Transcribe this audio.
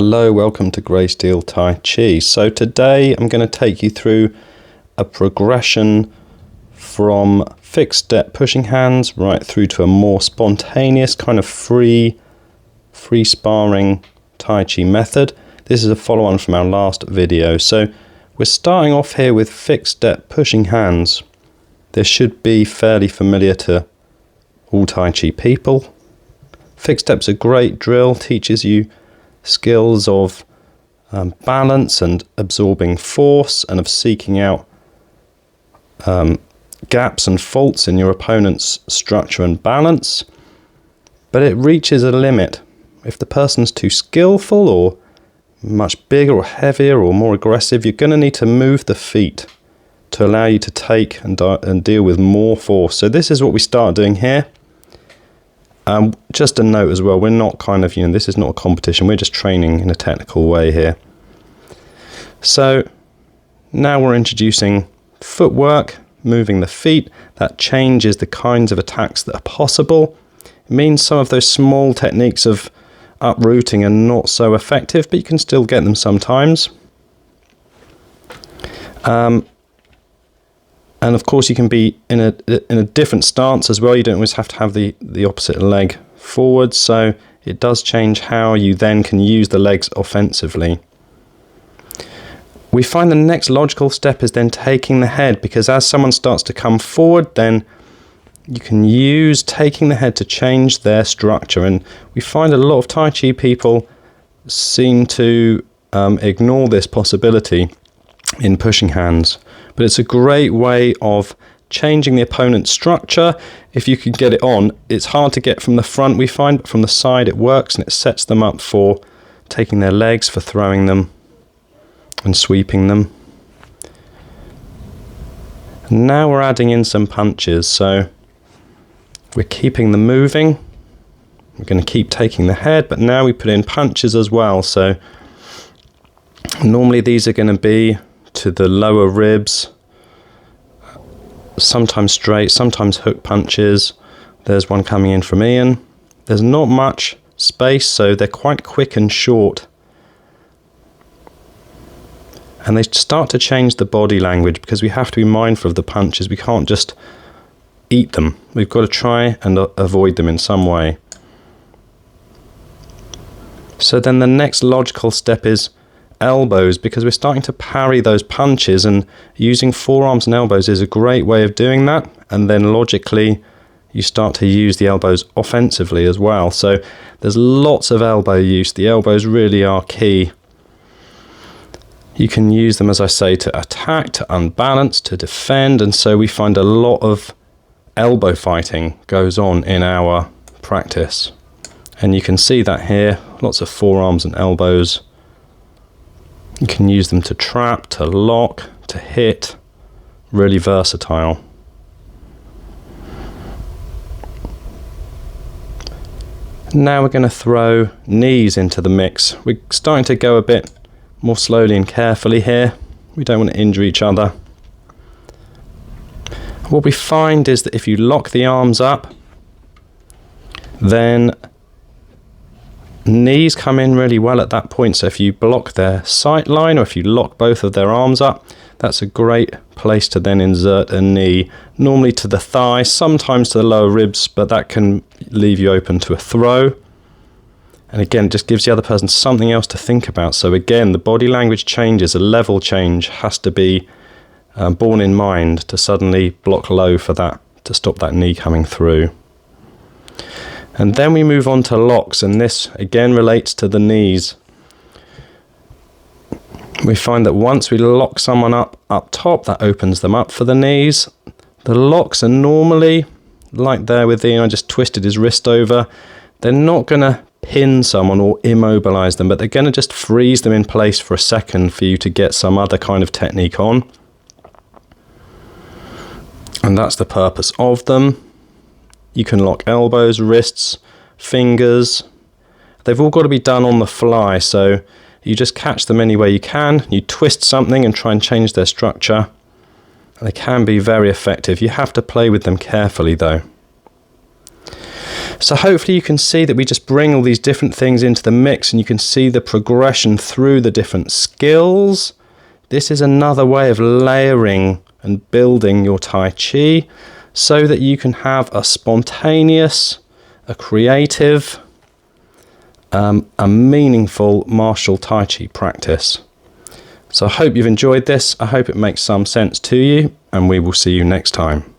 Hello, welcome to Grey Steel Tai Chi. So today I'm going to take you through a progression from fixed step pushing hands right through to a more spontaneous kind of free sparring Tai Chi method. This is a follow-on from our last video. So we're starting off here with fixed step pushing hands. This should be fairly familiar to all Tai Chi people. Fixed step's a great drill, teaches you skills of balance and absorbing force and of seeking out gaps and faults in your opponent's structure and balance. But it reaches a limit. If the person's too skillful or much bigger or heavier or more aggressive, you're going to need to move the feet to allow you to take and deal with more force. So this is what we start doing here. Just a note as well, we're not this is not a competition, we're just training in a technical way here. So now we're introducing footwork, moving the feet. That changes the kinds of attacks that are possible. It means some of those small techniques of uprooting are not so effective, but you can still get them sometimes. And of course you can be in a different stance as well. You don't always have to have the opposite leg forward, so it does change how you then can use the legs offensively. We find the next logical step is then taking the head, because as someone starts to come forward, then you can use taking the head to change their structure. And we find a lot of Tai Chi people seem to ignore this possibility in pushing hands. But it's a great way of changing the opponent's structure. If you can get it on, it's hard to get from the front, we find, but from the side it works, and it sets them up for taking their legs, for throwing them and sweeping them. And now we're adding in some punches, so we're keeping them moving. We're going to keep taking the head, but now we put in punches as well. So normally these are going to be to the lower ribs, sometimes straight, sometimes hook punches. There's one coming in from Ian. There's not much space, so they're quite quick and short. And they start to change the body language, because we have to be mindful of the punches. We can't just eat them. We've got to try and avoid them in some way. So then the next logical step is elbows, because we're starting to parry those punches, and using forearms and elbows is a great way of doing that. And then logically you start to use the elbows offensively as well. So there's lots of elbow use. The elbows really are key. You can use them, as I say, to attack, to unbalance, to defend, and so we find a lot of elbow fighting goes on in our practice. And you can see that here, lots of forearms and elbows. You can use them to trap, to lock, to hit. Really versatile. Now we're going to throw knees into the mix. We're starting to go a bit more slowly and carefully here. We don't want to injure each other. What we find is that if you lock the arms up, then knees come in really well at that point. So if you block their sight line, or if you lock both of their arms up, that's a great place to then insert a knee, normally to the thigh, sometimes to the lower ribs, but that can leave you open to a throw. And again, it just gives the other person something else to think about. So again, the body language changes, a level change has to be borne in mind to suddenly block low for that, to stop that knee coming through. And then we move on to locks, and this again relates to the knees. We find that once we lock someone up top, that opens them up for the knees. The locks are normally, like there with Ian, I just twisted his wrist over. They're not going to pin someone or immobilize them, but they're going to just freeze them in place for a second for you to get some other kind of technique on. And that's the purpose of them. You can lock elbows, wrists, fingers. They've all got to be done on the fly, so you just catch them any way you can. You twist something and try and change their structure. And they can be very effective. You have to play with them carefully though. So hopefully you can see that we just bring all these different things into the mix, and you can see the progression through the different skills. This is another way of layering and building your Tai Chi so that you can have a spontaneous, a creative, a meaningful martial Tai Chi practice. So I hope you've enjoyed this. I hope it makes some sense to you, and we will see you next time.